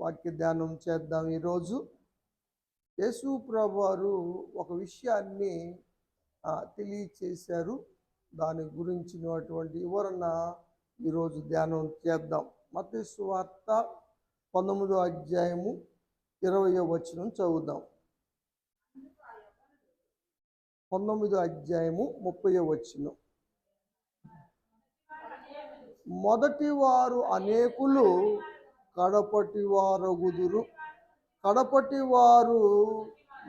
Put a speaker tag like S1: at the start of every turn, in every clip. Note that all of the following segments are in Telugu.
S1: వాక్య ధ్యానం చేద్దాం. ఈరోజు యేసు ప్రభువారు ఒక విషయాన్ని తెలియచేశారు. దాని గురించినటువంటి వివరణ ఈరోజు ధ్యానం చేద్దాం. మత్తయి సువార్త 19వ అధ్యాయము 20వ వచనం చదువుదాం. 19వ అధ్యాయము 30వ వచనం. మొదటి వారు అనేకులు, కడపటి వారగుదురు, కడపటి వారు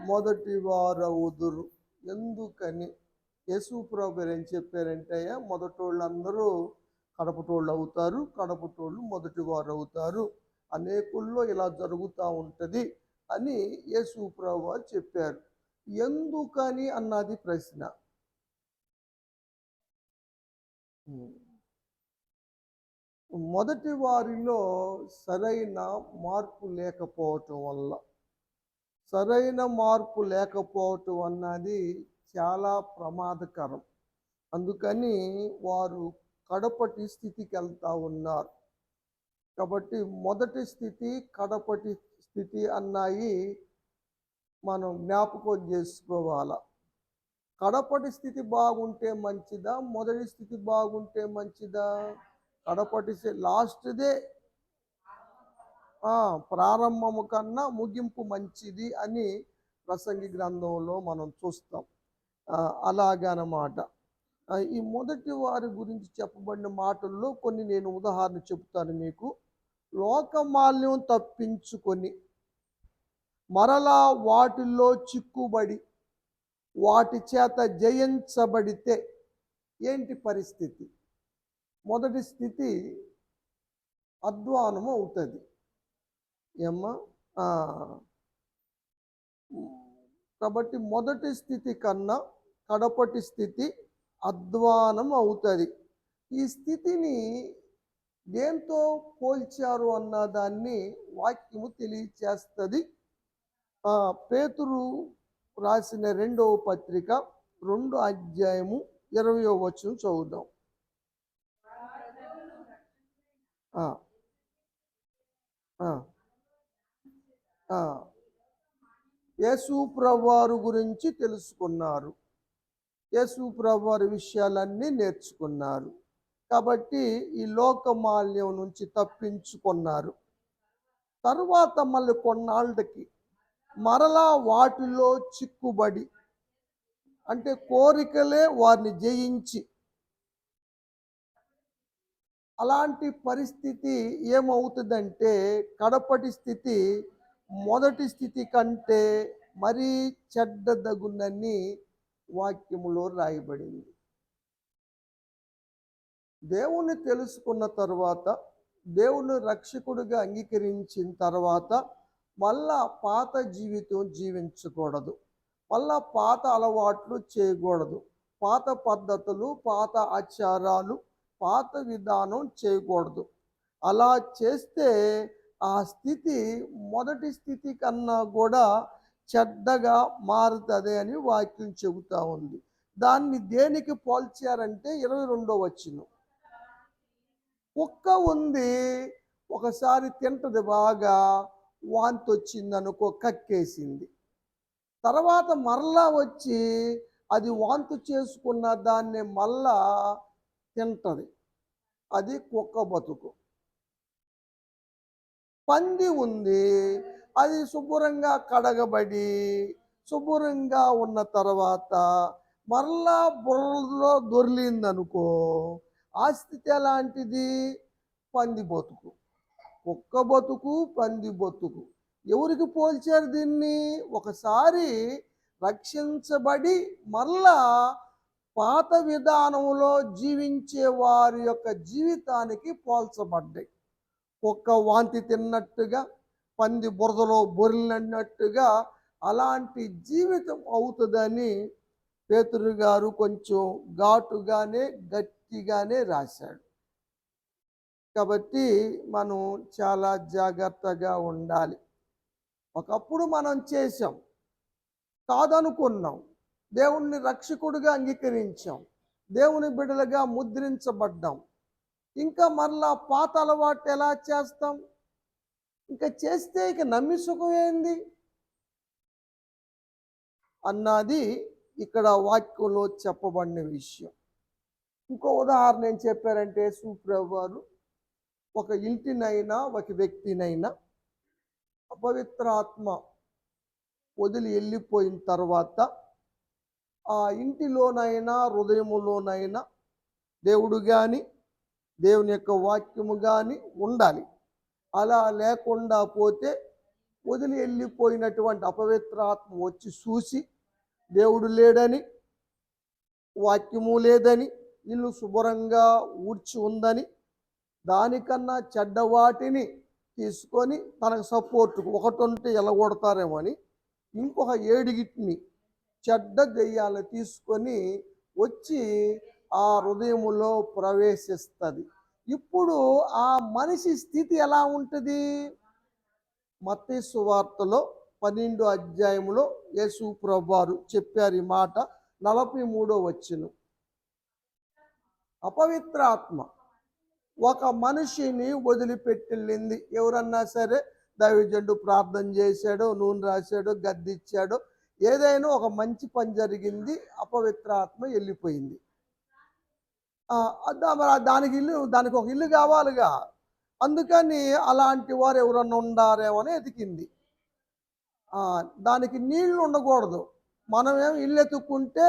S1: మొదటి వారవుదురు. ఎందుకని యేసు ప్రభు ఏం చెప్పారంటే, మొదటోళ్ళందరూ కడపటోళ్ళు అవుతారు, కడపటోళ్ళు మొదటి వారు అవుతారు, అనేకుల్లో ఇలా జరుగుతూ ఉంటుంది అని యేసు ప్రభు చెప్పారు. ఎందుకని అన్నది ప్రశ్న. మొదటి వారిలో సరైన మార్పు లేకపోవటం వల్ల, సరైన మార్పు లేకపోవటం అన్నది చాలా ప్రమాదకరం. అందుకని వారు కడపటి స్థితికి వెళ్తూ ఉన్నారు. కాబట్టి మొదటి స్థితి, కడపటి స్థితి అన్నాయి మనం జ్ఞాపకం చేసుకోవాలా. కడపటి స్థితి బాగుంటే మంచిదా, మొదటి స్థితి బాగుంటే మంచిదా? కడపటి లాస్ట్దే ప్రారంభము కన్నా ముగింపు మంచిది అని ప్రసంగి గ్రంథంలో మనం చూస్తాం. అలాగనమాట. ఈ మొదటి వారి గురించి చెప్పబడిన మాటల్లో కొన్ని నేను ఉదాహరణ చెప్తాను మీకు. లోకమాల్యం తప్పించుకొని మరలా వాటిల్లో చిక్కుబడి వాటి చేత జయించబడితే ఏంటి పరిస్థితి? మొదటి స్థితి అధ్వానము అవుతుంది. కాబట్టి మొదటి స్థితి కన్నా కడపటి స్థితి అధ్వానం అవుతుంది. ఈ స్థితిని దేంతో పోల్చారు అన్న దాన్ని వాక్యము తెలియచేస్తుంది. పేతురు రాసిన 2వ పత్రిక 2వ అధ్యాయము 20వ వచనం చదువుదాం. యేసు ప్రభువారు గురించి తెలుసుకున్నారు, యేసు ప్రభువారి విషయాలన్నీ నేర్చుకున్నారు. కాబట్టి ఈ లోకమాల్యం నుంచి తప్పించుకున్నారు. తర్వాత మళ్ళీ కొన్నాళ్ళకి మరలా వాటిలో చిక్కుబడి, అంటే కోరికలే వారిని జయించి, అలాంటి పరిస్థితి ఏమవుతుందంటే కడపటి స్థితి మొదటి స్థితి కంటే మరీ చెడ్డదగునని వాక్యములో రాయబడింది. దేవుణ్ణి తెలుసుకున్న తర్వాత, దేవుని రక్షకుడిగా అంగీకరించిన తర్వాత మళ్ళా పాత జీవితం జీవించకూడదు, మళ్ళా పాత అలవాట్లు చేయకూడదు, పాత పద్ధతులు, పాత ఆచారాలు, పాత విధానం చేయకూడదు. అలా చేస్తే ఆ స్థితి మొదటి స్థితి కన్నా కూడా చెడ్డగా మారుతుంది అని వాక్యం చెబుతూ ఉంది. దాన్ని దేనికి పోల్చారంటే 22వ వచనం. కుక్క ఉంది, ఒకసారి తింటది, బాగా వాంతి వచ్చింది అనుకో, కక్కేసింది. తర్వాత మరలా వచ్చి అది వాంతి చేసుకున్న దాన్ని మళ్ళా తింటది. అది కుక్క బతుకు. పంది ఉంది, అది శుభ్రంగా కడగబడి శుభ్రంగా ఉన్న తర్వాత మరలా బుర్రలో దొర్లిందనుకో, ఆ స్థితి ఎలాంటిది? పంది బతుకు. కుక్క బతుకు, పంది బతుకు. ఎవరికి పోల్చారు దీన్ని? ఒకసారి రక్షించబడి మరలా పాత విధానంలో జీవించే వారి యొక్క జీవితానికి పోల్చబడ్డాయి. కుక్క వాంతి తిన్నట్టుగా, పంది బురదలో బొరిలినట్టుగా అలాంటి జీవితం అవుతుందని పేతురు గారు కొంచెం ఘాటుగానే గట్టిగానే రాశాడు. కాబట్టి మనం చాలా జాగ్రత్తగా ఉండాలి. ఒకప్పుడు మనం చేసాం, కాదనుకున్నాం, దేవుణ్ణి రక్షకుడిగా అంగీకరించాం, దేవుని బిడ్డలుగా ముద్రించబడ్డాం. ఇంకా మరలా పాత అలవాటు ఎలా చేస్తాం? ఇంక చేస్తే ఇక నమ్మి సుఖం ఏంది అన్నది ఇక్కడ వాక్యంలో చెప్పబడిన విషయం. ఇంకో ఉదాహరణ ఏం చెప్పారంటే సుప్రభు వారు ఒక ఇంటినైనా ఒక వ్యక్తినైనా అపవిత్రాత్మ వదిలి వెళ్ళిపోయిన తర్వాత ఆ ఇంటిలోనైనా హృదయములోనైనా దేవుడు కానీ దేవుని యొక్క వాక్యము కానీ ఉండాలి. అలా లేకుండా పోతే వదిలి వెళ్ళిపోయినటువంటి అపవిత్రాత్మ వచ్చి చూసి దేవుడు లేడని, వాక్యము లేదని, ఇల్లు శుభ్రంగా ఊడ్చి ఉందని, దానికన్నా చెడ్డవాటిని తీసుకొని తనకు సపోర్టుకు ఒకటి ఎలగొడతారేమో అని ఇంకొక ఏడిగిటిని చెడ్డ దెయ్యాలు తీసుకొని వచ్చి ఆ హృదయములో ప్రవేశిస్తుంది. ఇప్పుడు ఆ మనిషి స్థితి ఎలా ఉంటుంది? మత్తయి సువార్తలో 12వ అధ్యాయంలో యేసు ప్రభువారు చెప్పారు ఈ మాట. 43వ వచనం. అపవిత్రాత్మ ఒక మనిషిని వదిలిపెట్టిల్లింది. ఎవరన్నా సరే దైవజనుడు ప్రార్థన చేశాడో, నూనె రాశాడో, గద్దిచ్చాడో, ఏదైనా ఒక మంచి పని జరిగింది, అపవిత్రాత్మ వెళ్ళిపోయింది. దానికి ఒక ఇల్లు కావాలిగా. అందుకని అలాంటి వారు ఎవరన్నా ఉండారేమో అని ఎతికింది. దానికి నీళ్లు ఉండకూడదు. మనమేం ఇల్లు ఎత్తుక్కుంటే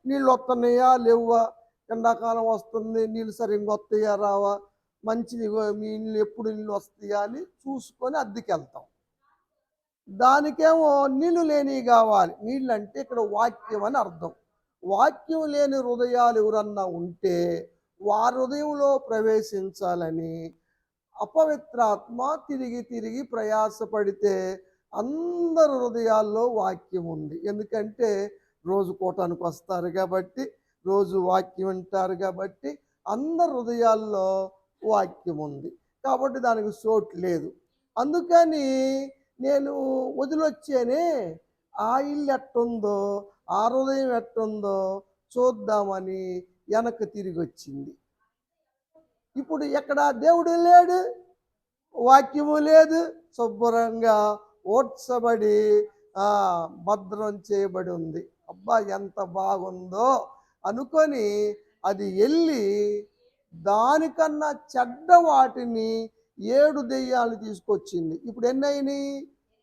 S1: నీళ్ళు వస్తున్నాయా లేవా, ఎండాకాలం వస్తుంది నీళ్ళు సరిగ్గా వస్తాయా రావా, మంచిది మీ ఇల్లు ఎప్పుడు నీళ్ళు వస్తాయా అని చూసుకొని అద్దెకి వెళ్తాం. దానికేమో నీళ్లు లేనివి కావాలి. నీళ్ళు అంటే ఇక్కడ వాక్యం అని అర్థం. వాక్యం లేని హృదయాలు ఎవరన్నా ఉంటే వారి హృదయంలో ప్రవేశించాలని అపవిత్రాత్మ తిరిగి తిరిగి ప్రయాసపడితే అందరి హృదయాల్లో వాక్యం ఉంది. ఎందుకంటే రోజు కూటానికి వస్తారు కాబట్టి, రోజు వాక్యం వింటారు కాబట్టి అందరి హృదయాల్లో వాక్యం ఉంది. కాబట్టి దానికి చోటు లేదు. అందుకని నేను వదిలొచ్చేనే, ఆ ఇల్లు ఎట్టుందో, ఆ హృదయం ఎట్టుందో చూద్దామని వెనక్కి తిరిగి వచ్చింది. ఇప్పుడు ఎక్కడ దేవుడు లేడు, వాక్యము లేదు, శుభ్రంగా ఓడ్చబడి భద్రం చేయబడి ఉంది. అబ్బా ఎంత బాగుందో అనుకొని అది వెళ్ళి దానికన్నా చెడ్డ వాటిని 7 దెయ్యాలు తీసుకొచ్చింది. ఇప్పుడు ఎన్ని అయినాయి?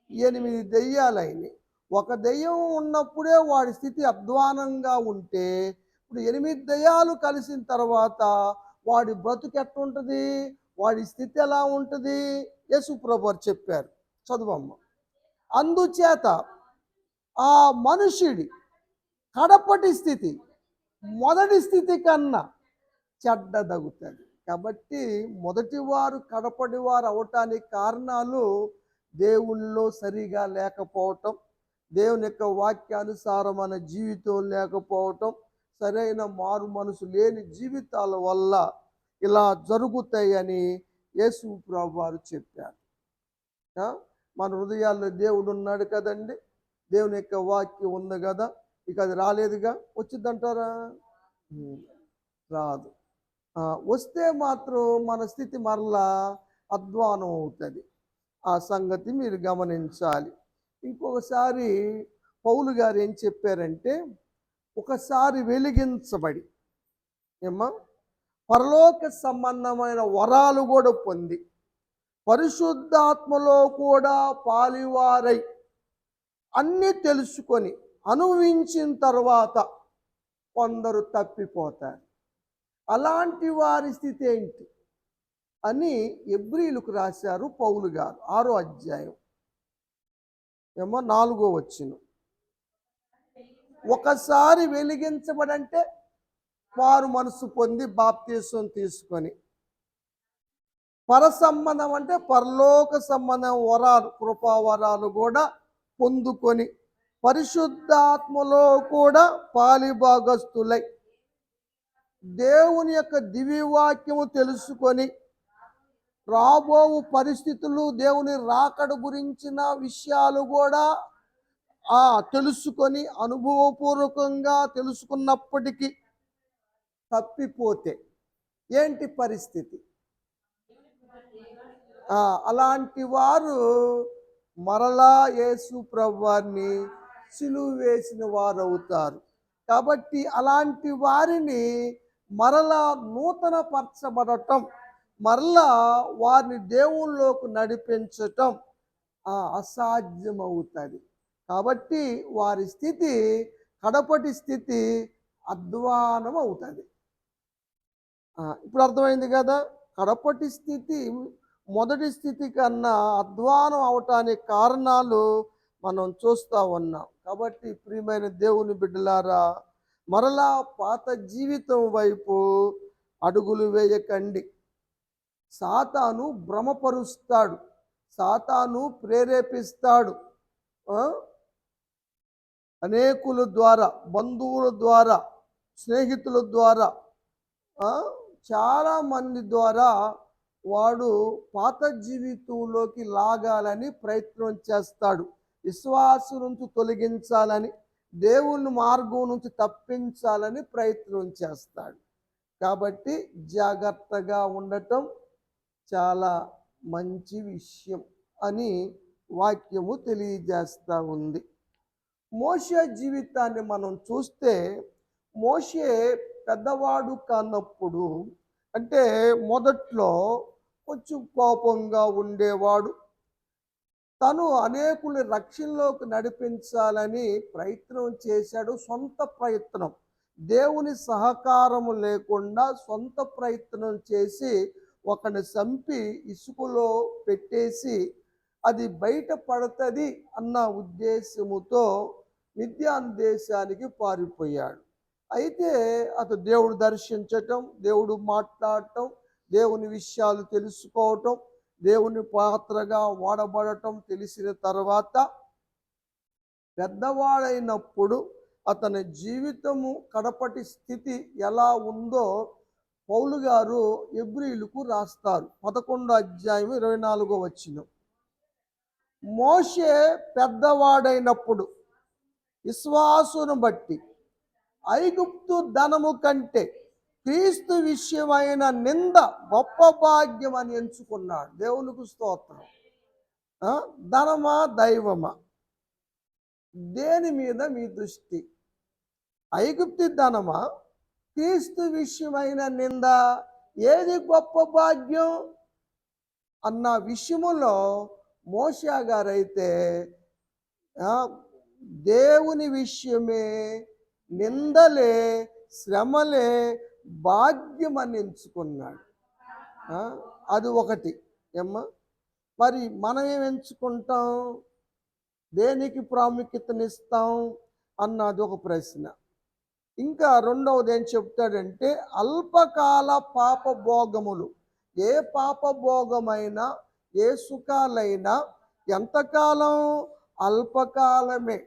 S1: 8 దెయ్యాలు అయినాయి. ఒక దెయ్యం ఉన్నప్పుడే వాడి స్థితి అధ్వానంగా ఉంటే ఇప్పుడు 8 దెయ్యాలు కలిసిన తర్వాత వాడి బ్రతుకు ఎట్టుంటుంది, వాడి స్థితి ఎలా ఉంటుంది? యేసు ప్రభువు చెప్పారు, చదువమ్మ. అందుచేత ఆ మనుషుడి కడపటి స్థితి మొదటి స్థితి కన్నా చెడ్డదగుతుంది. కాబట్టి మొదటివారు కడపటివారు అవటానికి కారణాలు దేవుళ్ళో సరిగా లేకపోవటం, దేవుని యొక్క వాక్యానుసారమైన జీవితం లేకపోవటం, సరైన మారు మనసు లేని జీవితాల వల్ల ఇలా జరుగుతాయని యేసు ప్రభువారు చెప్పారు. మన హృదయాల్లో దేవుడు ఉన్నాడు కదండి, దేవుని యొక్క వాక్యం ఉంది కదా, ఇక అది రాలేదుగా. వచ్చిందంటారా? రాదు. వస్తే మాత్రం మన స్థితి మరలా అధ్వానం అవుతుంది. ఆ సంగతి మీరు గమనించాలి. ఇంకొకసారి పౌలు గారు ఏం చెప్పారంటే, ఒకసారి వెలిగించబడి పరలోక సంబంధమైన వరాలు కూడా పొంది పరిశుద్ధాత్మలో కూడా పాలివారై అన్నీ తెలుసుకొని అనుభవించిన తర్వాత కొందరు తప్పిపోతారు. అలాంటి వారి స్థితి ఏంటి అని ఎబ్రీయులకు రాశారు పౌలు గారు 6వ అధ్యాయం 4వ వచనం. ఒకసారి వెలిగించబడంటే వారు మనసు పొంది బాప్తీసం తీసుకొని, పరసంబంధం అంటే పరలోక సంబంధం వరాలు, కృపావరాలు కూడా పొందుకొని పరిశుద్ధాత్మలో కూడా పాలిభాగస్తులై దేవుని యొక్క దివ్యవాక్యము తెలుసుకొని రాబోవు పరిస్థితులు, దేవుని రాకడ గురించిన విషయాలు కూడా తెలుసుకొని అనుభవపూర్వకంగా తెలుసుకున్నప్పటికీ తప్పిపోతే ఏంటి పరిస్థితి? అలాంటి వారు మరలా యేసు ప్రభువారిని సిలువ వేసిన వారు అవుతారు. కాబట్టి అలాంటి వారిని మరలా నూతన పరచబడటం, మరలా వారిని దేవుళ్ళలోకి నడిపించటం అసాధ్యమవుతుంది. కాబట్టి వారి స్థితి, కడపటి స్థితి అధ్వానం అవుతుంది. ఇప్పుడు అర్థమైంది కదా. కడపటి స్థితి మొదటి స్థితి కన్నా అధ్వానం అవటానికి కారణాలు మనం చూస్తూ ఉన్నాం. కాబట్టి ప్రియమైన దేవుని బిడ్డలారా, మరలా పాత జీవితం వైపు అడుగులు వేయకండి. సాతాను భ్రమపరుస్తాడు, సాతాను ప్రేరేపిస్తాడు. అనేకుల ద్వారా, బంధువుల ద్వారా, స్నేహితుల ద్వారా, చాలా మంది ద్వారా వాడు పాత జీవితంలోకి లాగాలని ప్రయత్నం చేస్తాడు. విశ్వాసం నుంచి తొలగించాలని, దేవుని మార్గం నుంచి తప్పించాలని ప్రయత్నం చేస్తాడు. కాబట్టి జాగ్రత్తగా ఉండటం చాలా మంచి విషయం అని వాక్యము తెలియజేస్తూ ఉంది. మోషే జీవితాన్ని మనం చూస్తే, మోషే పెద్దవాడు కానప్పుడు, అంటే మొదట్లో కొంచెం కోపంగా ఉండేవాడు. తను అనేకులు రక్షణలోకి నడిపించాలని ప్రయత్నం చేశాడు. సొంత ప్రయత్నం, దేవుని సహకారము లేకుండా సొంత ప్రయత్నం చేసి ఒకని చంపి ఇసుకలో పెట్టేసి అది బయట పడుతుంది అన్న ఉద్దేశముతో మిద్యాన్ దేశానికి పారిపోయాడు. అయితే అతను దేవుడు దర్శించటం, దేవుడు మాట్లాడటం, దేవుని విషయాలు తెలుసుకోవటం, దేవుని పాత్రగా వాడబడటం తెలిసిన తర్వాత పెద్దవాడైనప్పుడు అతని జీవితము కడపటి స్థితి ఎలా ఉందో పౌలు గారు హెబ్రీయులకు రాస్తారు. 11వ అధ్యాయం 24వ వచనం. మోషే పెద్దవాడైనప్పుడు విశ్వాసును బట్టి ఐగుప్తు ధనము కంటే క్రీస్తు విషయమైన నింద గొప్ప భాగ్యం అని ఎంచుకున్నాడు. దేవునికి స్తోత్రం. ధనమా దైవమా, దేని మీద మీ దృష్టి? ఐగుప్తు ధనమా, క్రీస్తు విషయమైన నింద, ఏది గొప్ప భాగ్యం అన్న విషయములో మోషే గారైతే దేవుని విషయమే, నిందలే, శ్రమలే భాగ్యం అని ఎంచుకున్నాడు. అది ఒకటి. మరి మనం ఏం ఎంచుకుంటాం, దేనికి ప్రాముఖ్యతనిస్తాం అన్నది ఒక ప్రశ్న. ఇంకా రెండవది ఏం చెప్తాడంటే, అల్పకాల పాప భోగములు. ఏ పాప భోగమైనా, ఏ సుఖాలైనా ఎంతకాలం? అల్పకాలమే.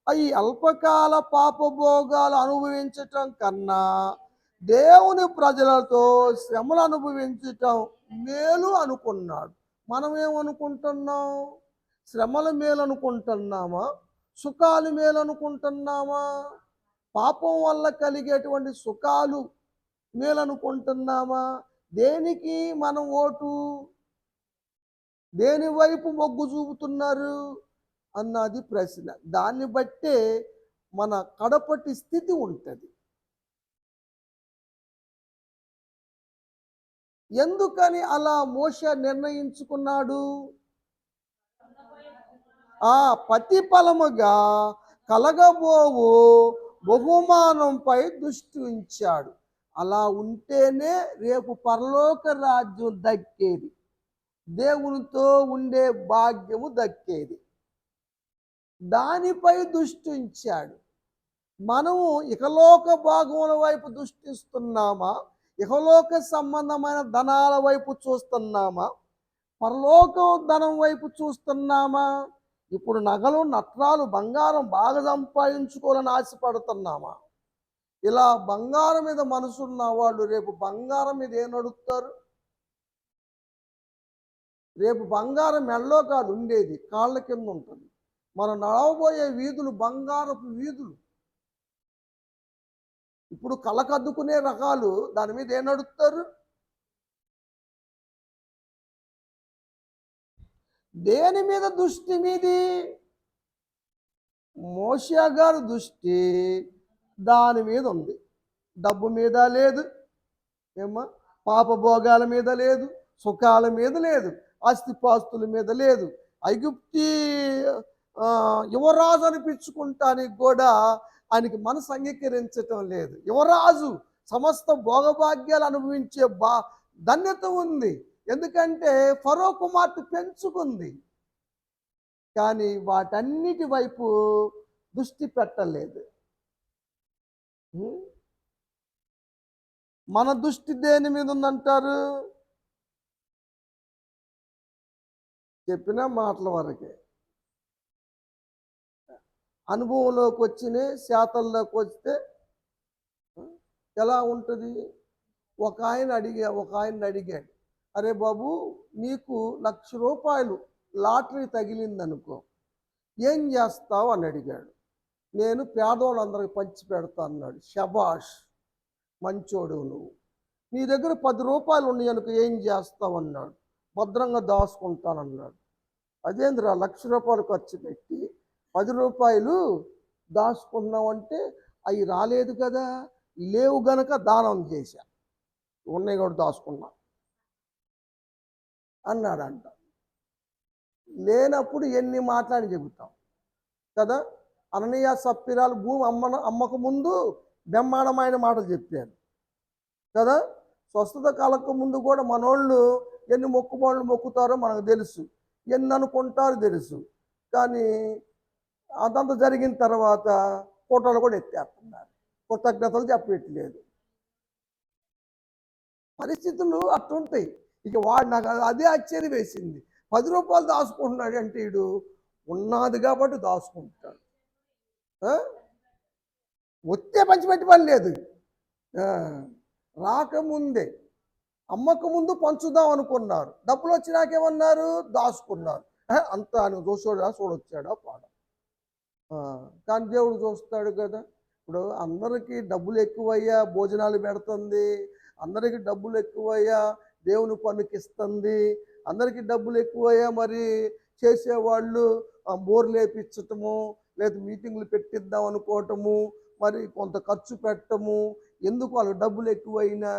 S1: ఈ అల్పకాల పాపభోగాలు అనుభవించటం కన్నా దేవుని ప్రజలతో శ్రమలు అనుభవించటం మేలు అనుకున్నాడు. మనం ఏమనుకుంటున్నాం? శ్రమలు మేలు అనుకుంటున్నామా? సుఖాలు మేలు అనుకుంటున్నామా? పాపం వల్ల కలిగేటువంటి సుఖాలు మేలు అనుకుంటున్నామా? దేనికి మనం ఓటు, దేని వైపు మొగ్గు చూపుతున్నారు అన్నది ప్రశ్న. దాన్ని బట్టే మన కడపటి స్థితి ఉంటుంది. ఎందుకని అలా మోషే నిర్ణయించుకున్నాడు? ప్రతిఫలముగా కలగబోవు బహుమానంపై దృష్టి ఉంచాడు. అలా ఉంటేనే రేపు పరలోక రాజ్యం దక్కేది, దేవునితో ఉండే భాగ్యము దక్కేది. దానిపై దృష్టి ఉంచాడు. మనము ఇహలోక భాగముల వైపు దృష్టిస్తున్నామా? ఇహలోక సంబంధమైన ధనాల వైపు చూస్తున్నామా? పరలోక ధనం వైపు చూస్తున్నామా? ఇప్పుడు నగలు, నట్రాలు, బంగారం బాగా సంపాదించుకోవాలని ఆశపడుతున్నామా? ఇలా బంగారం మీద మనసున్న వాళ్ళు రేపు బంగారం మీద ఏం అడుగుతారు? రేపు బంగారం మెడలో కాదు ఉండేది, కాళ్ళ కింద ఉంటుంది. మనం నడవబోయే వీధులు బంగారపు వీధులు. ఇప్పుడు కళ్ళకద్దుకునే రకాలు దాని మీద ఏం నడుపుతారు? దేని మీద దృష్టి మీది? మోషే గారి దృష్టి దాని మీద ఉంది. డబ్బు మీద లేదు, ఏమ్మా, పాపభోగాల మీద లేదు, సుఖాల మీద లేదు, ఆస్తిపాస్తుల మీద లేదు. ఐగుప్తి యువరాజు అనిపించుకుంటానికి కూడా ఆయనకి మనసు అంగీకరించటం లేదు. యువరాజు సమస్త భోగభాగ్యాలు అనుభవించే ధన్యత ఉంది. ఎందుకంటే ఫరో కుమార్తె పెంచుకుంది, కానీ వాటన్నిటి వైపు దృష్టి పెట్టలేదు. మన దృష్టి దేని మీద ఉందంటారు? చెప్పిన మాటల వరకే. అనుభవంలోకి వచ్చిన శాతంలోకి వస్తే ఎలా ఉంటుంది? ఒక ఆయన అడిగాడు, అరే బాబు, నీకు ₹1,00,000 లాటరీ తగిలిందనుకో, ఏం చేస్తావు అని అడిగాడు. నేను పేదవాళ్ళందరికి పంచి పెడతా అన్నాడు. శబాష్, మంచోడు నువ్వు. నీ దగ్గర ₹10 ఉన్నాయి అనుకో, ఏం చేస్తావు అన్నాడు. భద్రంగా దాచుకుంటానన్నాడు. అదేంద్రా ₹1,00,000 ఖర్చు పెట్టి ₹10 దాచుకున్నావంటే అవి రాలేదు కదా, లేవు గనక దానం చేశా, ఉన్నాయి కూడా దాచుకున్నా అన్నాడంట. లేనప్పుడు ఎన్ని మాట్లాడి చెబుతాం కదా. అననీయ సప్పిరాలు భూమి అమ్మక ముందు బ్రహ్మాండమైన మాటలు చెప్పారు కదా. స్వస్థత కలక ముందు కూడా మనోళ్ళు ఎన్ని మొక్కుబడులు మొక్కుతారో మనకు తెలుసు, ఎన్ని అనుకుంటారో తెలుసు. కానీ అదంతా జరిగిన తర్వాత ఫోటోలు కూడా ఎత్తేస్తున్నారు, కృతజ్ఞతలు చెప్పట్లేదు. పరిస్థితులు అట్టుంటాయి. ఇక వాడు నాకు అదే ఆశ్చర్యం వేసింది. ₹10 దాచుకుంటున్నాడు అంటే వీడు ఉన్నది కాబట్టి దాచుకుంటాడు. వస్తే పంచిపెట్టి పని లేదు. రాకముందే అమ్మక ముందు పంచుదాం అనుకున్నారు, డబ్బులు వచ్చినాకేమన్నారు? దాచుకున్నారు. అంత ఆయన చూడొచ్చాడా పాడ. కానీ దేవుడు చూస్తాడు కదా. ఇప్పుడు అందరికీ డబ్బులు ఎక్కువయ్యా భోజనాలు పెడుతుంది, అందరికీ డబ్బులు ఎక్కువయ్యా దేవుని పన్నుకిస్తుంది, అందరికీ డబ్బులు ఎక్కువయ్యా మరి చేసేవాళ్ళు బోర్లు వేయించటము, లేదా మీటింగ్లు పెట్టిద్దాం అనుకోవటము, మరి కొంత ఖర్చు పెట్టము. ఎందుకు? వాళ్ళకి డబ్బులు ఎక్కువైనా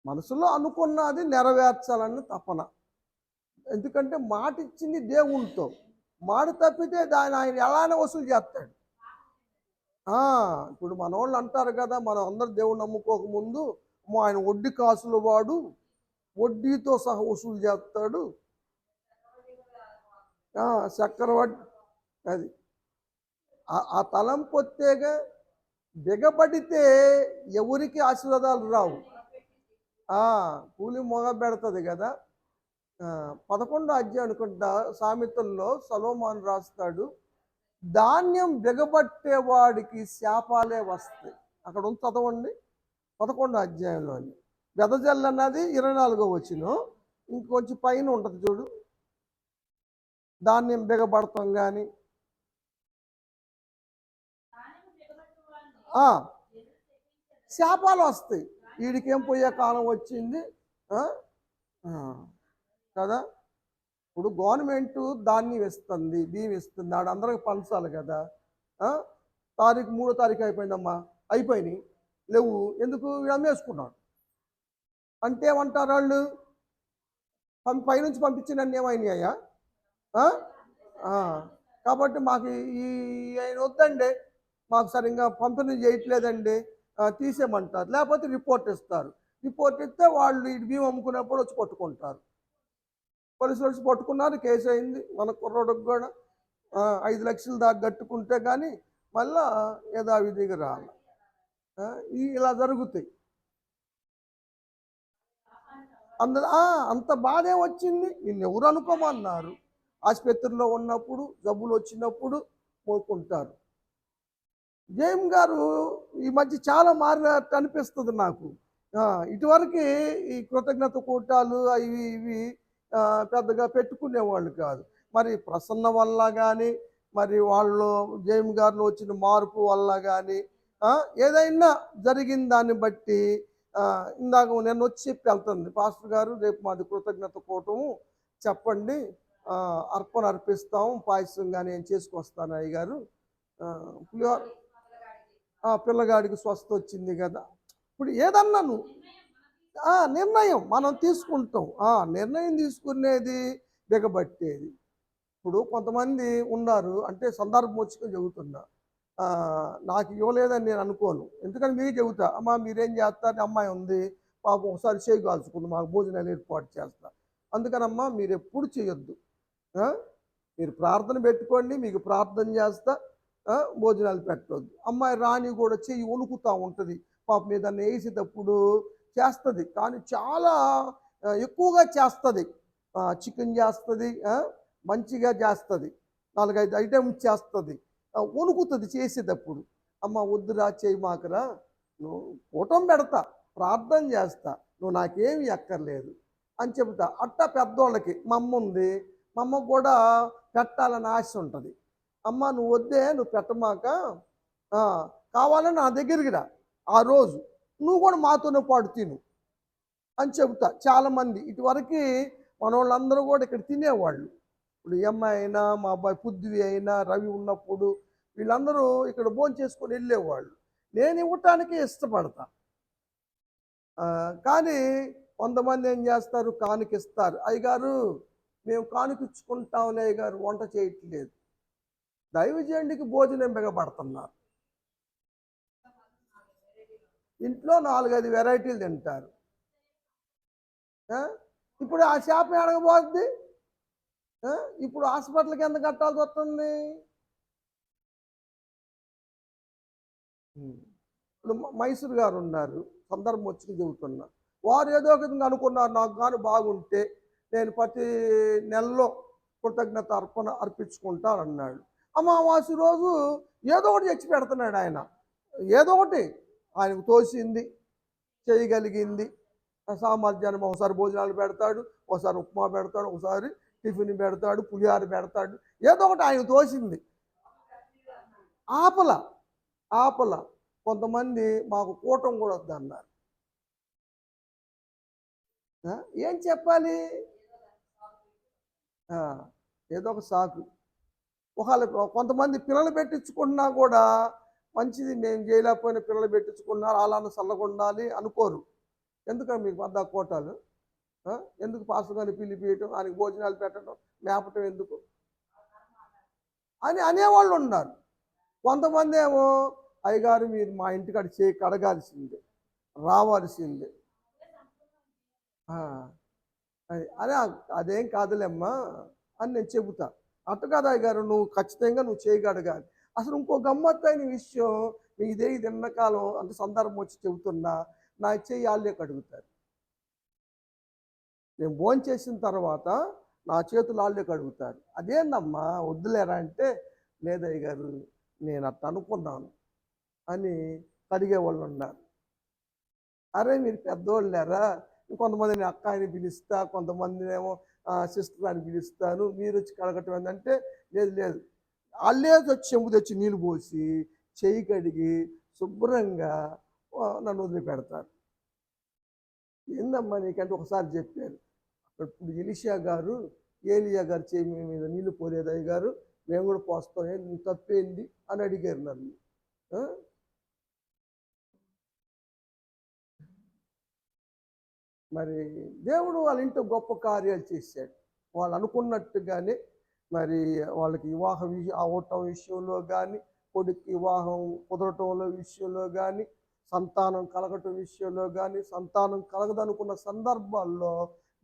S1: మనసులో అనుకున్నది నెరవేర్చాలని తపన. ఎందుకంటే మాట ఇచ్చింది దేవునితో, మాట తప్పితే దాన్ని ఆయన ఎలానే వసూలు చేస్తాడు. ఇప్పుడు మన వాళ్ళు అంటారు కదా, మనం అందరు దేవుని నమ్ముకోకముందు ఆయన వడ్డీ కాసులు వాడు, వడ్డీతో సహా వసూలు చేస్తాడు, చక్కెర వడ్డీ. అది ఆ తలంపు వస్తేగా బిగబడితే ఎవరికి ఆశీర్వాదాలు రావు. కూలి మొగ పెడుతుంది కదా. 11వ అధ్యాయం అనుకుంటా సామెతల్లో సొలొమోను రాస్తాడు, ధాన్యం బిగబట్టేవాడికి శాపాలే వస్తాయి. అక్కడ ఉంది, చదవండి 11వ అధ్యాయంలోని. వెదజల్లు అన్నది 24వ వచనం, ఇంకొంచెం పైన ఉంటుంది చూడు, ధాన్యం బిగబడతాం కానీ శాపాలు వస్తాయి. వీడికేం పోయే కాలం వచ్చింది కదా. ఇప్పుడు గవర్నమెంట్ ధాన్యం ఇస్తుంది, బియ్యం ఇస్తుంది, అందరికి పంచాలి కదా. 3వ తారీఖు అయిపోయిందమ్మా, అయిపోయినాయి, లేవు, ఎందుకు? అమ్మేసుకున్నాడు అంటే ఏమంటారు వాళ్ళు? పైనుంచి పంపించిన ఏమైనాయ్యా? కాబట్టి మాకు ఈ ఆయన వద్దండి, మాకు సరిగ్గా పంపిణీ చేయట్లేదండి, తీసేయమంటారు. లేకపోతే రిపోర్ట్ ఇస్తారు. రిపోర్ట్ ఇస్తే వాళ్ళు ఈ బియ్యం అమ్ముకున్నప్పుడు వచ్చి పట్టుకుంటారు. పోలీసులు వచ్చి పట్టుకున్నారు, కేసు అయింది. మన కుర్రోడికి కూడా 5 లక్షలు దాకా కట్టుకుంటే కానీ మళ్ళా యథావిధిగా రాలి. ఇలా జరుగుతాయి. అంత బాధే వచ్చింది. నిన్ను ఎవరు అనుకోమన్నారు? ఆసుపత్రిలో ఉన్నప్పుడు, జబ్బులు వచ్చినప్పుడు మోకుంటారు. జయం గారు ఈ మధ్య చాలా మారినట్టు అనిపిస్తుంది నాకు. ఇటువరకు ఈ కృతజ్ఞత కూటాలు అవి ఇవి పెద్దగా పెట్టుకునేవాళ్ళు కాదు. మరి ప్రసన్న వల్ల కానీ, మరి వాళ్ళు జయం గారిలో వచ్చిన మార్పు వల్ల కానీ ఏదైనా జరిగిన దాన్ని బట్టి ఇందాక నిన్న వచ్చి చెప్పి వెళ్తుంది, పాస్టర్ గారు రేపు మాది కృతజ్ఞత కూటము చెప్పండి, అర్పణ అర్పిస్తాం, పాయసం కానీ ఏం చేసుకొస్తాను అయ్యగారు, పులిహోర పిల్లగాడికి స్వస్థ వచ్చింది కదా. ఇప్పుడు ఏదన్నా నువ్వు నిర్ణయం మనం తీసుకుంటాం, నిర్ణయం తీసుకునేది బిగబట్టేది. ఇప్పుడు కొంతమంది ఉన్నారు, అంటే సందర్భం వచ్చుకొని చెబుతున్నా, నాకు ఇవ్వలేదని నేను అనుకోను, ఎందుకని మీకు చెబుతా, అమ్మ మీరేం చేస్తారు, అమ్మాయి ఉంది పాపం ఒకసారి చేయి కాల్చుకుంది, మాకు భోజనాలు ఏర్పాటు చేస్తా, అందుకనమ్మా మీరు ఎప్పుడు చేయొద్దు, మీరు ప్రార్థన పెట్టుకోండి, మీకు ప్రార్థన చేస్తా, భోజనాలు పెట్టవద్దు. అమ్మాయి రాణి కూడా చెయ్యి వణుకుతూ ఉంటుంది, పాపం ఏదన్నా వేసేటప్పుడు చేస్తుంది, కానీ చాలా ఎక్కువగా చేస్తుంది, చికెన్ చేస్తుంది, మంచిగా చేస్తుంది, 4-5 ఐటమ్స్ చేస్తుంది, వణుకుతుంది చేసేటప్పుడు. అమ్మ వద్దురా చేయి మాకరా, నువ్వు కూటం పెడతా, ప్రార్థన చేస్తా, నువ్వు నాకేమి ఎక్కర్లేదు అని చెబుతా. అట్టా పెద్దోళ్ళకి మా అమ్మ ఉంది, మా అమ్మకు కూడా పెట్టాలని ఆశ ఉంటుంది, అమ్మ నువ్వు వద్దే, నువ్వు పెట్టమాక, కావాలని నా దగ్గరికి రా, ఆ రోజు నువ్వు కూడా మాతోనే పాటు తిను అని చెబుతా. చాలామంది ఇటువరకు మన వాళ్ళందరూ కూడా ఇక్కడ తినేవాళ్ళు, ఇప్పుడు అమ్మాయి అయినా మా అబ్బాయి పుద్దివి అయినా రవి ఉన్నప్పుడు వీళ్ళందరూ ఇక్కడ భోజనం చేసుకొని వెళ్ళేవాళ్ళు, నేను ఇవ్వటానికి ఇష్టపడతా. కానీ కొంతమంది ఏం చేస్తారు, కానుకిస్తారు, అయ్యగారు మేము కానుకిచ్చుకుంటాంలే అయ్యగారు, వంట చేయట్లేదు, దైవజనుడికి భోజనం బిగపడుతున్నారు, ఇంట్లో 4-5 వెరైటీలు తింటారు. ఇప్పుడు ఆ షాప్ ఎడగబోద్ది, ఇప్పుడు హాస్పిటల్కి ఎంత కట్టాల్సి వస్తుంది. ఇప్పుడు మైసూర్ గారు ఉన్నారు, సందర్భం వచ్చి చెబుతున్నా, వారు ఏదో ఒక విధంగా అనుకున్నారు, నాకు కానీ బాగుంటే నేను ప్రతి నెలలో కృతజ్ఞత అర్పణ అర్పించుకుంటానన్నాడు. అమావాస్య రోజు ఏదో ఒకటి తెచ్చి పెడుతున్నాడు ఆయన, ఏదో ఒకటి ఆయనకు తోసింది చేయగలిగింది. సామర్థ్యాన్ని ఒకసారి భోజనాలు పెడతాడు, ఒకసారి ఉప్మా పెడతాడు, ఒకసారి టిఫిన్ పెడతాడు, పులిహార పెడతాడు, ఏదో ఒకటి ఆయన తోసింది. ఆపల ఆపల కొంతమంది మాకు కూటం కూడా వద్దన్నారు, ఏం చెప్పాలి, ఏదో ఒక సాకు. ఒకవేళ కొంతమంది పిల్లలు పెట్టించుకున్నా కూడా మంచిది, మేము చేయలేకపోయినా పిల్లలు పెట్టించుకున్నారు, అలానే చల్లగా ఉండాలి అనుకోరు, ఎందుకని మీకు వద్ద కోటాలు, ఎందుకు పాస్టర్ గారిని పిలిపియటం, ఆయనకి భోజనాలు పెట్టడం, మేపటం ఎందుకు అని అనేవాళ్ళు ఉన్నారు. కొంతమంది ఏమో అయ్యగారు మీరు మా ఇంటికాడ చేయి కడగాల్సిందే, రావాల్సిందే అదే, అదేం కాదులేమ్మా అని నేను చెబుతా. అట్ట కాదు అయ్యగారు, నువ్వు ఖచ్చితంగా నువ్వు చేయగడగాలి. అసలు ఇంకో గమ్మత్తైన విషయం, ఇదే ఇది ఎండాకాలం అంటే సందర్భం వచ్చి చెబుతున్నా, నా చెయ్యి వాళ్ళే కడుగుతారు, నేను భోజనం చేసిన తర్వాత నా చేతులు వాళ్ళే కడుగుతారు. అదేందమ్మా వద్దులేరా అంటే, లేదయ్య గారు నేను అట్ట అనుకున్నాను అని కడిగేవాళ్ళు ఉన్నారు. అరే మీరు పెద్దోళ్ళు లేరా, కొంతమంది నేను అక్క అని పిలుస్తా, కొంతమంది ఏమో సిస్టర్ అని పిలుస్తాను, మీరు వచ్చి కడగటం ఏంటంటే, లేదు లేదు వాళ్ళే వచ్చి చెంబు తెచ్చి నీళ్ళు పోసి చెయ్యి కడిగి శుభ్రంగా నన్ను వదిలిపెడతారు. ఏందమ్మా నీకంటే ఒకసారి చెప్పారు, ఇప్పుడు ఎలీషా గారు ఏలియా గారు చెయ్యి మీద నీళ్లు పోలేదయ్య గారు, మేము కూడా పోస్తాం, నీ తప్పేంది అని అడిగారు నన్ను. మరి దేవుడు వాళ్ళ ఇంట్లో గొప్ప కార్యాలు చేశాడు, వాళ్ళు అనుకున్నట్టుగానే. మరి వాళ్ళకి వివాహం అవటం విషయంలో కానీ, కొడుకు వివాహం కుదరటంలో విషయంలో కానీ, సంతానం కలగటం విషయంలో కానీ, సంతానం కలగదనుకున్న సందర్భాల్లో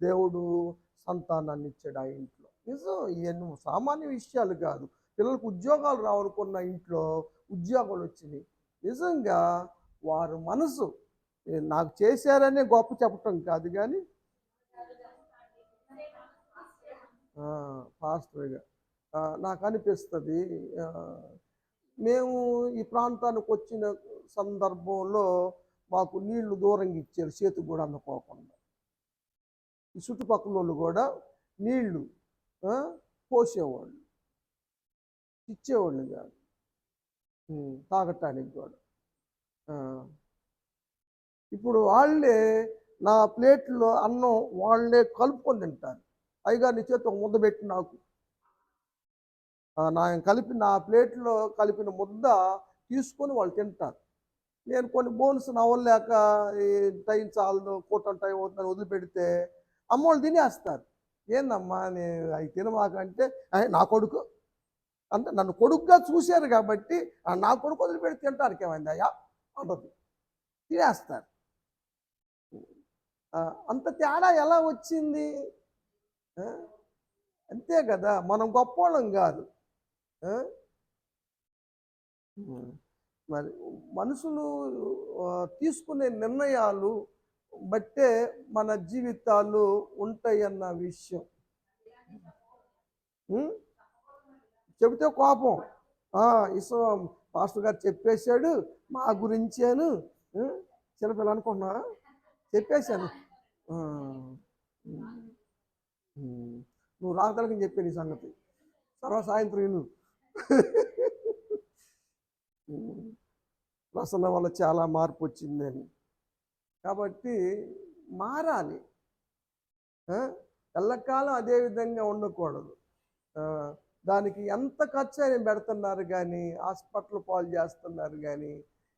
S1: దేవుడు సంతానాన్ని ఇచ్చాడు ఆ ఇంట్లో. నిజం, ఇవన్నీ సామాన్య విషయాలు కాదు. పిల్లలకు ఉద్యోగాలు రావాలనుకున్న ఇంట్లో ఉద్యోగాలు వచ్చినాయి. నిజంగా వారు మనసు నాకు చేశారనే గొప్ప చెప్పటం కాదు, కానీ పాస్టర్గా నాకు అనిపిస్తుంది, మేము ఈ ప్రాంతానికి వచ్చిన సందర్భంలో మాకు నీళ్లు దూరంగా ఇచ్చారు, చేతికి కూడా అందుకోకుండా. ఈ చుట్టుపక్కల వాళ్ళు కూడా నీళ్లు పోసేవాళ్ళు, ఇచ్చేవాళ్ళు కాదు తాగటానికి కూడా. ఇప్పుడు వాళ్ళే నా ప్లేట్లో అన్నం వాళ్ళే కలుపుకొని తింటారు. అయ్యగారు నీ చేత్తో ఒక ముద్ద పెట్టి నాకు. నా ప్లేట్లో కలిపిన ముద్ద తీసుకొని వాళ్ళు తింటారు. నేను కొన్ని బోన్స్ నవ్వలేక ఈ టైం చాలదు, కూటమి టైం అవుతుందని వదిలిపెడితే అమ్మోళ్ళు తినేస్తారు. ఏందమ్మా అవి తినమాకంటే నా కొడుకు అంటే నన్ను కొడుకుగా చూశారు కాబట్టి నా కొడుకు వదిలిపెట్టి తింటానికి ఏమైంది అయ్యా అంటది, తినేస్తారు. అంత తేడా ఎలా వచ్చింది? ఆ, అంతే కదా, మనం గొప్పోళ్ళం కాదు. ఆ, మరి మనుషులు తీసుకునే నిర్ణయాలు బట్టే మన జీవితాలు ఉంటాయన్న విషయం. ఉం? చెబితే కోపం. ఇసం పాస్టర్ గారు చెప్పేశాడు మా గురించేను. చిన్నపిల్ల అనుకున్నా చెప్పేశాను. నువ్వు రాకతలకని చెప్పాను ఈ సంగతి. సాయంత్రం విను. ప్రసన్న వల్ల చాలా మార్పు వచ్చిందని. కాబట్టి మారాలి. ఎల్లకాలం అదే విధంగా ఉండకూడదు. దానికి ఎంత ఖర్చు అయినా పెడుతున్నారు కానీ, హాస్పిటల్ పాలు చేస్తున్నారు కానీ,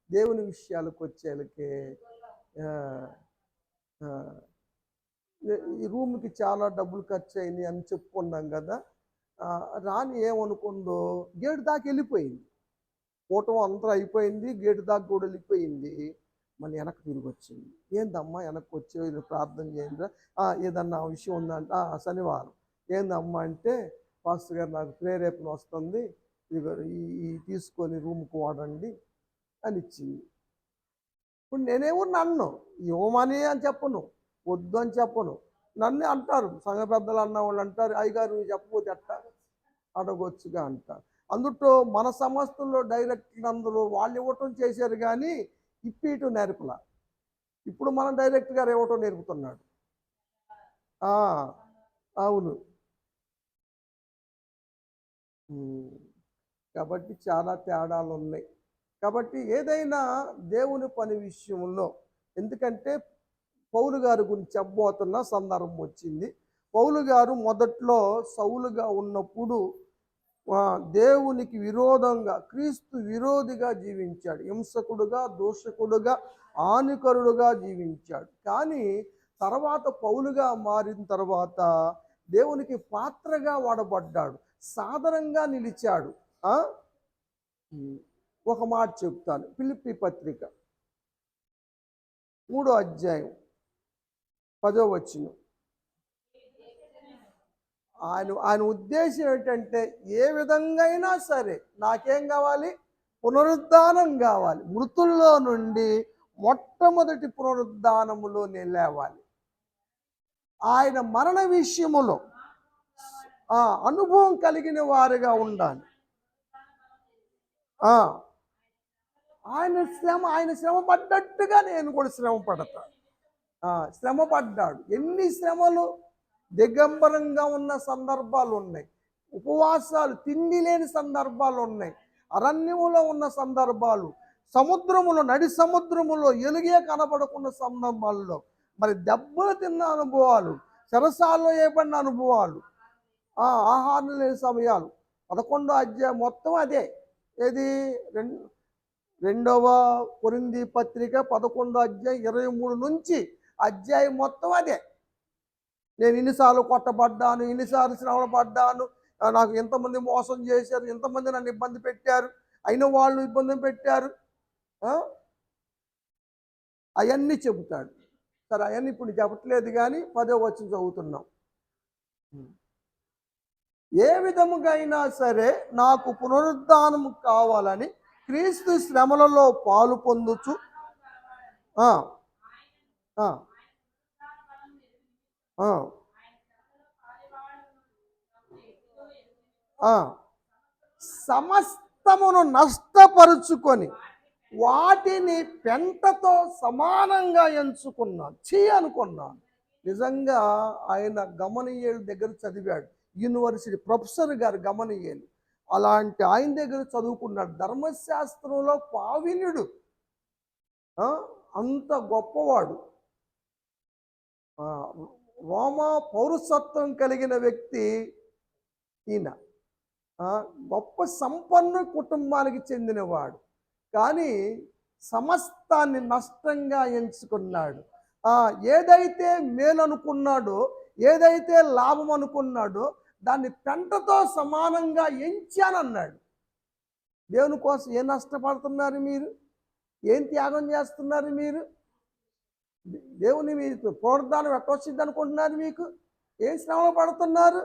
S1: దేవుని విషయాలకు వచ్చేలకే ఈ రూమ్కి చాలా డబ్బులు ఖర్చు అయినాయి అని చెప్పుకున్నాం కదా. రాని ఏమనుకుందో గేటు దాకా వెళ్ళిపోయింది. కూటం అంతా అయిపోయింది, గేటు దాకా కూడా వెళ్ళిపోయింది. మళ్ళీ వెనక్కి తిరిగి వచ్చింది. ఏందమ్మా వెనక్కి వచ్చే ఇది ప్రార్థన చేయండి, ఏదన్నా విషయం ఉందంట. శనివారం ఏందమ్మా అంటే పాస్టర్ గారు నాకు ప్రేరేపణ వస్తుంది, ఈ తీసుకొని రూమ్కి వాడండి అని ఇచ్చింది. ఇప్పుడు నేనేమో నన్ను ఇవ్వమని అని చెప్పను, వద్దు అని చెప్పను. నన్ను అంటారు సంఘ పెద్దలు అన్న వాళ్ళు అంటారు, అయ్యగారు చెప్పకపోతే ఎట్టా అడగొచ్చుగా అంటారు. అందుట్లో మన సమస్తుల్లో డైరెక్ట్ అందరూ వాళ్ళు ఇవ్వటం చేశారు కానీ ఇప్పీటు నేర్పల. ఇప్పుడు మనం డైరెక్ట్గా ఇవ్వటం నేర్పుతున్నాడు. అవును. కాబట్టి చాలా తేడాలు ఉన్నాయి. కాబట్టి ఏదైనా దేవుని పని విషయంలో, ఎందుకంటే పౌలు గారి గురించి చెప్పబోతున్న సందర్భం వచ్చింది. పౌలు గారు మొదట్లో సౌలుగా ఉన్నప్పుడు దేవునికి విరోధంగా, క్రీస్తు విరోధిగా జీవించాడు. హింసకుడుగా, దూషకుడుగా, హానికరుడుగా జీవించాడు. కానీ తర్వాత పౌలుగా మారిన తర్వాత దేవునికి పాత్రగా వాడబడ్డాడు, సాధారణంగా నిలిచాడు. ఒక మాట చెప్తాను. ఫిలిప్పీ పత్రిక 3వ అధ్యాయం 10వ వచనం. ఆయన ఉద్దేశం ఏంటంటే ఏ విధంగా అయినా సరే నాకేం కావాలి? పునరుద్ధానం కావాలి. మృతుల్లో నుండి మొట్టమొదటి పునరుద్ధానములో నేను లేవాలి. ఆయన మరణ విషయములో అనుభవం కలిగిన వారుగా ఉండాలి. ఆయన శ్రమ పడ్డట్టుగా నేను కూడా శ్రమ పడతా. శ్రమ పడ్డాడు. ఎన్ని శ్రమలు! దిగంబరంగా ఉన్న సందర్భాలు ఉన్నాయి, ఉపవాసాలు తిండి లేని సందర్భాలు ఉన్నాయి, అరణ్యములో ఉన్న సందర్భాలు, సముద్రములో నడి సముద్రములో ఎలుగే కనబడకున్న సందర్భాల్లో మరి దెబ్బలు తిన్న అనుభవాలు, చెరసాల్లో ఏర్పడిన అనుభవాలు, ఆహారం లేని సమయాలు. 11వ అధ్యాయం మొత్తం అదే. ఏది? 2వ కొరింథీ పత్రిక 11వ అధ్యాయం 23 నుంచి అధ్యాయం మొత్తం అదే. నేను ఇన్నిసార్లు కొట్టబడ్డాను, ఇన్నిసార్లు శ్రమ పడ్డాను, నాకు ఎంతమంది మోసం చేశారు, ఎంతమంది నన్ను ఇబ్బంది పెట్టారు, అయిన వాళ్ళు ఇబ్బంది పెట్టారు, అవన్నీ చెబుతాడు. సరే అవన్నీ ఇప్పుడు చెప్పట్లేదు కానీ 10వ వచనం చదువుతున్నాం. ఏ విధముగా అయినా సరే నాకు పునరుద్ధానం కావాలని క్రీస్తు శ్రమలలో పాలు పొందుచు సమస్తమును నష్టపరుచుకొని వాటిని పెంటతో సమానంగా ఎంచుకున్నాను. అనుకున్నాను. నిజంగా ఆయన గమనీయుల దగ్గర చదివాడు, యూనివర్సిటీ ప్రొఫెసర్ గారు గమనీయులు. అలాంటి ఆయన దగ్గర చదువుకున్నాడు. ధర్మశాస్త్రంలో పావినుడు. అంత గొప్పవాడు. రోమా పౌరసత్వం కలిగిన వ్యక్తి ఈయన. గొప్ప సంపన్న కుటుంబానికి చెందినవాడు. కానీ సమస్తాన్ని నష్టంగా ఎంచుకున్నాడు. ఏదైతే మేలు అనుకున్నాడో, ఏదైతే లాభం అనుకున్నాడో దాన్ని పెంటతో సమానంగా ఎంచానన్నాడు. దేవుని కోసం ఏం నష్టపడుతున్నారు మీరు? ఏం త్యాగం చేస్తున్నారు మీరు? దేవుని మీకు పునరుద్ధానం ఎట్టొచ్చింది అనుకుంటున్నారు? మీకు ఏం శ్రమలు పడుతున్నారు?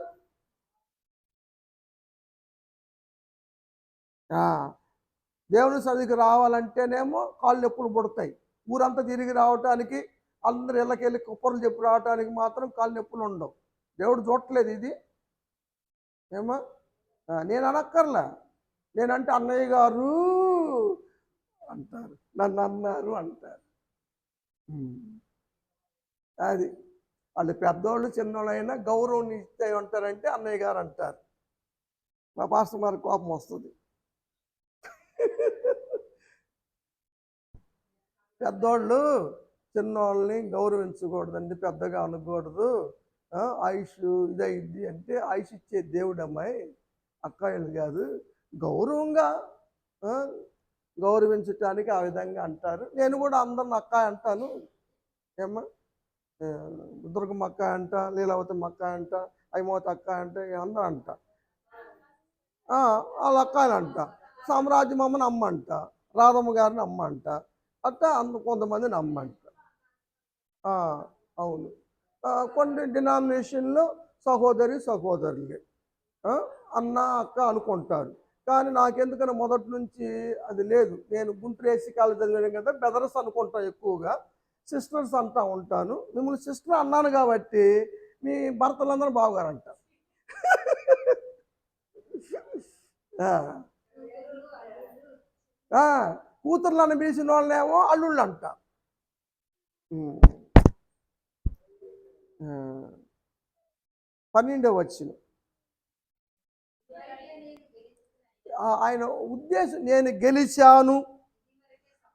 S1: దేవుని సన్నిధికి రావాలంటేనేమో కాళ్ళు నొప్పులు పుడతాయి. ఊరంతా తిరిగి రావటానికి, అందరు ఇళ్ళకెళ్ళి కుప్పలు చెప్పి రావటానికి మాత్రం కాళ్ళు నొప్పులు ఉండవు. దేవుడు చూడట్లేదు ఇది. ఏమో నేను అనక్కర్లా. నేనంటే అన్నయ్య గారు అంటారు, నన్ను అన్నారు అంటారు. అది వాళ్ళు పెద్దోళ్ళు చిన్నోళ్ళు అయినా గౌరవం ఇస్తే ఉంటారంటే అన్నయ్య గారు అంటారు. మా పాస్టర్ గారి కోపం వస్తుంది. పెద్దోళ్ళు చిన్నోళ్ళని గౌరవించకూడదండి, పెద్దగా అనకూడదు, ఆయుష్ ఇదైద్ది అంటే ఆయుష్ ఇచ్చే దేవుడు అమ్మాయి, అక్కాయిలు కాదు. గౌరవంగా గౌరవించటానికి ఆ విధంగా అంటారు. నేను కూడా అందరిని అక్కాయి అంటాను. ఏమ్మా దుర్గమ్మ అక్కాయి అంట, లీలావతమ్మ అక్కాయి అంట, అయిమోత అక్కాయి అంటే అందరూ అంట. వాళ్ళ అక్కాయిలు అంట. సామ్రాజ్యమమ్మని అమ్మ అంట, రాధమ్మ గారిని అమ్మ అంట, అట్లా కొంతమందిని అమ్మ అంట. అవును. కొన్ని డినామినేషన్లో సహోదరులే అన్న అక్క అనుకుంటారు. కానీ నాకెందుకన్నా మొదటి నుంచి అది లేదు. నేను గుంటూరు ఏసీ కాలేజ్ చదివాను కదా, బెదర్స్ అనుకుంటాను ఎక్కువగా, సిస్టర్స్ అంటా ఉంటాను. మిమ్మల్ని సిస్టర్ అన్నాను కాబట్టి మీ భర్తలందరూ బావగారు అంటారు. కూతుర్లను పిలిచిన వాళ్ళేమో అల్లుళ్ళు అంట. 12వ వచనం ఆయన ఉద్దేశం, నేను గెలిచాను,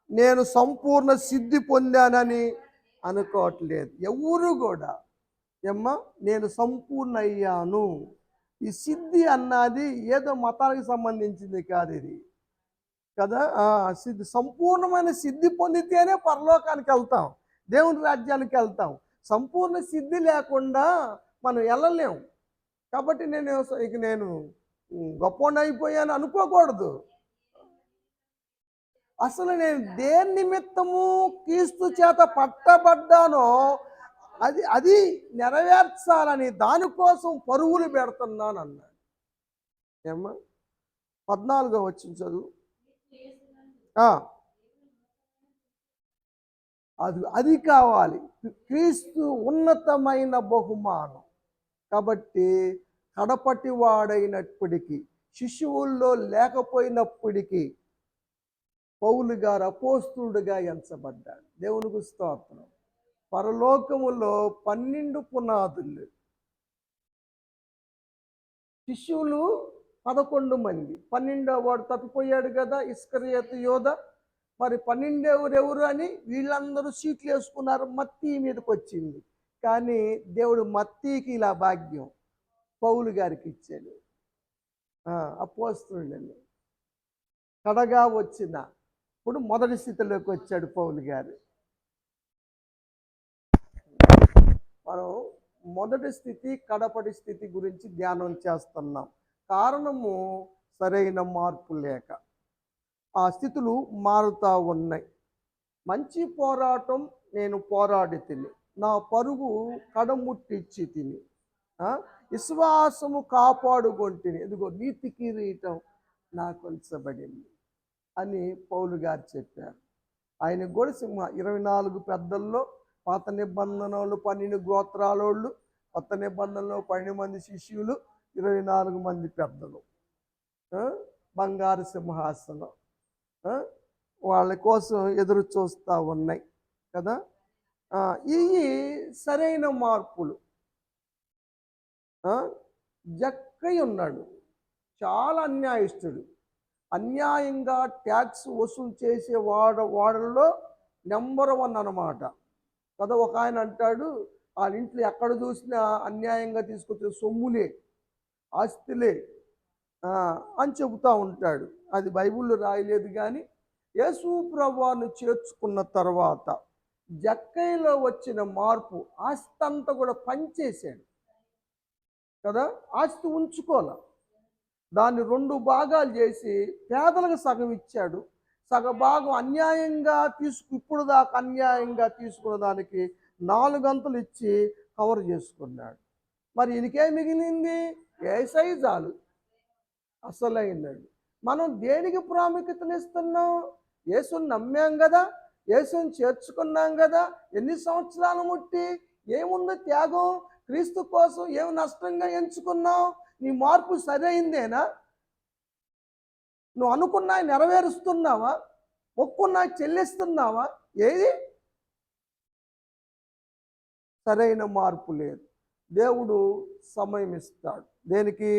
S1: నేను సంపూర్ణ సిద్ధి పొందానని అనుకోవట్లేదు ఎవరు కూడా. నేను సంపూర్ణ అయ్యాను. ఈ సిద్ధి అన్నది ఏదో మతానికి సంబంధించింది కాదు ఇది కదా. సిద్ధి, సంపూర్ణమైన సిద్ధి పొందితేనే పరలోకానికి వెళ్తాం, దేవుని రాజ్యానికి వెళ్తాం. సంపూర్ణ సిద్ధి లేకుండా మనం వెళ్ళలేం. కాబట్టి నేను గొప్పవాడిని అయిపోయాను అనుకోకూడదు. అసలు నేను దేని నిమిత్తము క్రీస్తు చేత పట్టబడ్డానో అది నెరవేర్చాలని దానికోసం పరుగులు పెడుతున్నాను అన్నాడు. 14వ వచనం చదువు. అది కావాలి, క్రీస్తు ఉన్నతమైన బహుమానం. కాబట్టి కడపటి వాడైనప్పటికీ, శిశువుల్లో లేకపోయినప్పటికీ పౌలు గారు అపోస్తులుడుగా ఎంచబడ్డాడు. దేవునికి స్తోత్రం. పరలోకములో 12 పునాదులు, శిష్యులు 11 మంది. 12వ వాడు తప్పిపోయాడు కదా, ఇస్కరియోతు యోధ. మరి 12 ఎవరు అని వీళ్ళందరూ సీట్లు వేసుకున్నారు. మత్తీ మీదకి వచ్చింది. కానీ దేవుడు మత్తీకి ఇలా భాగ్యం పౌలు గారికి ఇచ్చాడు. అపోస్తులుడని కడగా వచ్చిన ఇప్పుడు మొదటి స్థితిలోకి వచ్చాడు పౌలు గారు. మనం మొదటి స్థితి, కడపటి స్థితి గురించి ధ్యానం చేస్తున్నాం. కారణము సరైన మార్పు లేక ఆ స్థితులు మారుతూ ఉన్నాయి. మంచి పోరాటం నేను పోరాడి తిని, నా పరుగు కడముట్టించి తిని, విశ్వాసము కాపాడుకొంటిని, ఇదిగో నీతి కిరీటం నాకు ఉంచబడింది అని పౌలు గారు చెప్పారు. ఆయన కూడా 24 పెద్దల్లో పాత నిబంధనలు 12 గోత్రాలోళ్ళు, కొత్త నిబంధనలో 12 మంది శిష్యులు, 24 మంది పెద్దలు, బంగారు సింహాసనం వాళ్ళ కోసం ఎదురు చూస్తూ ఉన్నాయి కదా. ఇవి సరైన మార్పులు. జక్కయ్య ఉన్నాడు, చాలా అన్యాయస్తుడు. అన్యాయంగా ట్యాక్స్ వసూలు చేసే వాడల్లో నెంబర్ వన్ అన్నమాట కదా. ఒక ఆయన అంటాడు, ఆ ఇంట్లో ఎక్కడ చూసినా అన్యాయంగా తీసుకొచ్చే సొమ్ములే, ఆస్తులే అని చెబుతూ ఉంటాడు. అది బైబిల్లో రాయలేదు కానీ యేసు ప్రభువును చేర్చుకున్న తర్వాత జక్కయ్యలో వచ్చిన మార్పు, ఆస్తి అంతా కూడా పంచేశాడు కదా. ఆస్తి ఉంచుకోలే, దాన్ని 2 భాగాలు చేసి పేదలకు సగం ఇచ్చాడు. సగ భాగం అన్యాయంగా ఇప్పుడు దాకా అన్యాయంగా తీసుకున్న దానికి 4 గంతలు ఇచ్చి కవర్ చేసుకున్నాడు. మరి ఈయనకేం మిగిలింది? యేసయ్య చాలు, అసలైనది. మనం దేనికి ప్రాముఖ్యతనిస్తున్నాం? యేసుని నమ్మాం కదా, యేసుని చేర్చుకున్నాం కదా. ఎన్ని సంవత్సరాలు ముట్టి ఏముంది త్యాగం? క్రీస్తు కోసం ఏమి నష్టంగా ఎంచుకున్నావు? నీ మార్పు సరైందేనా? నువ్వు అనుకున్నాయి నెరవేరుస్తున్నావా? మొక్కున్నాయి చెల్లిస్తున్నావా? ఏది? సరైన మార్పు లేదు. దేవుడు సమయం ఇస్తాడు దేనికి?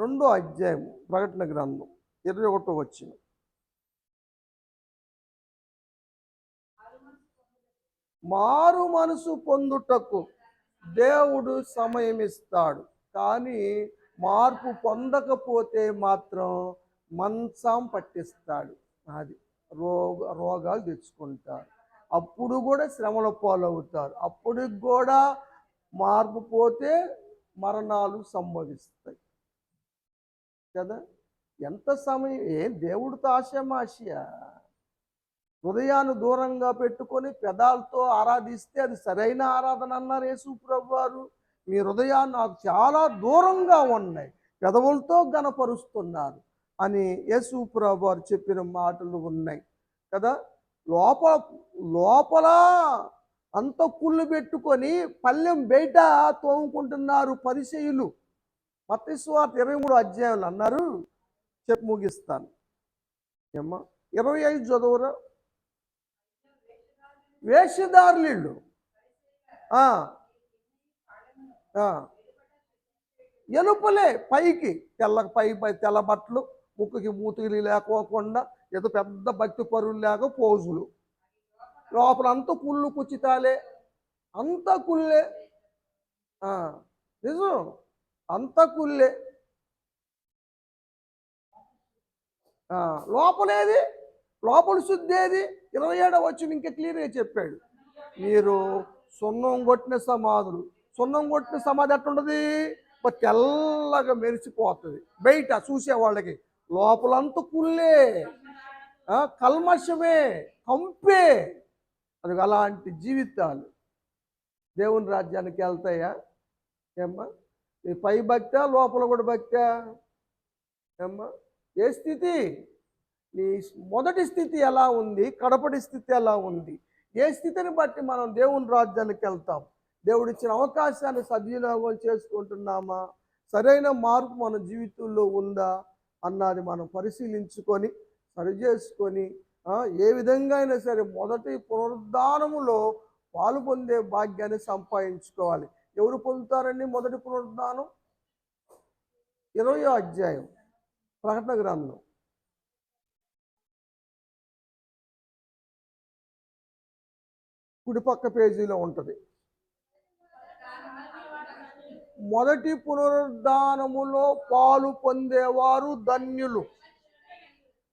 S1: 2వ అధ్యాయం ప్రకటన గ్రంథం 21వ వచనం. మారు మనసు పొందుటకు దేవుడు సమయం ఇస్తాడు, కానీ మార్పు పొందకపోతే మాత్రం మంచం పట్టిస్తాడు. అది రోగాలు తెచ్చుకుంటారు, అప్పుడు కూడా శ్రమల పాలవుతారు, అప్పుడు కూడా మార్పు పోతే మరణాలు సంభవిస్తాయి కదా. ఎంత సమయం? దేవుడితో ఆశమాషియా? హృదయాన్ని దూరంగా పెట్టుకొని పెదాలతో ఆరాధిస్తే అది సరైన ఆరాధన అన్నారు యేసు ప్రభు వారు. మీ హృదయాన్ని నాకు చాలా దూరంగా ఉన్నాయి, పెదవులతో గణపరుస్తున్నారు అని యేసు ప్రభు వారు చెప్పిన మాటలు ఉన్నాయి కదా. లోపల లోపల అంత కుళ్ళు పెట్టుకొని పళ్ళెం బయట తోముకుంటున్నారు పరిసయ్యులు. మత్తయి సువార్త 23వ అధ్యాయంలో అన్నారు. చెప్పి ముగిస్తాను ఏమ్మా. 25 చదువురా. వేషధారులు ఎలుపలే పైకి తెల్ల బట్టలు, ముక్కుకి మూతులు లేకోకుండా ఏదో పెద్ద భక్తి పరులు లేక పోజులు, లోపల అంతా కుళ్ళు కుచితాలే, అంతా కుళ్ళే. నిజం, అంతా కుళ్ళే. లోపలేది? లోపల శుద్ధి ఏది? 27వ వచనం ఇంకా క్లియర్గా చెప్పాడు. మీరు సున్నం కొట్టిన సమాధులు. సున్నం కొట్టిన సమాధి ఎట్టుండదు? తెల్లగా మెరిసిపోతుంది బయట చూసే వాళ్ళకి, లోపలంతా కుళ్ళే, కల్మషమే, కంపే. అది అలాంటి జీవితాలు దేవుని రాజ్యానికి వెళ్తాయా ఏమ్మా? నీ పై భక్తా, లోపల కూడా భక్తా ఏమ్మా? ఏ స్థితి? నీ మొదటి స్థితి ఎలా ఉంది, కడపటి స్థితి ఎలా ఉంది? ఏ స్థితిని బట్టి మనం దేవుని రాజ్యానికి వెళ్తాం? దేవుడిచ్చిన అవకాశాన్ని సద్వినియోగం చేసుకుంటున్నామా? సరైన మార్పు మన జీవితంలో ఉందా అన్నది మనం పరిశీలించుకొని సరిచేసుకొని ఏ విధంగా అయినా సరే మొదటి పునరుద్ధానములో పాలు పొందే భాగ్యాన్ని సంపాదించుకోవాలి. ఎవరు పొందుతారండి మొదటి పునరుద్ధానం? 20వ అధ్యాయం ప్రకటన గ్రంథం కుడిపక్క పేజీలో ఉంటుంది. మొదటి పునరుద్ధానములో పాలు పొందేవారు ధన్యులు,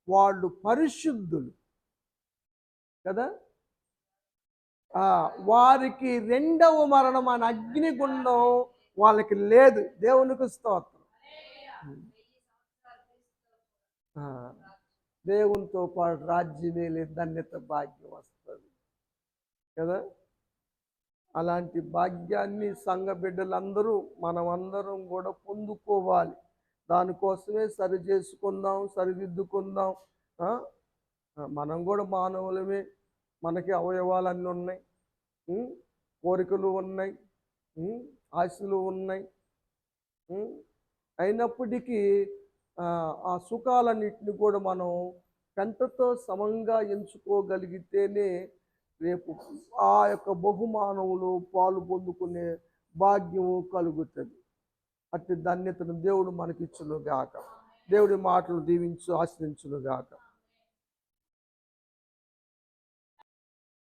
S1: వాళ్ళు పరిశుద్ధులు కదా. వారికి 2వ మరణం అనే అగ్నిగుండం వాళ్ళకి లేదు. దేవునికి స్తోత్రం. దేవునితో పాటు రాజ్యమే ధన్యత భాగ్యం వస్తుంది కదా. అలాంటి భాగ్యాన్ని సంఘ బిడ్డలందరూ మనమందరం కూడా పొందుకోవాలి. దానికోసమే సరి చేసుకుందాం, సరిదిద్దుకుందాం. మనం కూడా మానవులమే, మనకి అవయవాలన్నీ ఉన్నాయి, కోరికలు ఉన్నాయి, ఆశలు ఉన్నాయి. అయినప్పటికీ ఆ సుఖాలన్నింటినీ కూడా మనం కంటతో సమంగా ఎంచుకోగలిగితేనే రేపు ఆ యొక్క బహుమానములు పాలు పొందుకునే భాగ్యము కలుగుతుంది. అట్టి ధన్యతను దేవుడు మనకిచ్చును గాక. దేవుడి మాటలు దీవించు ఆశ్రయించును గాక.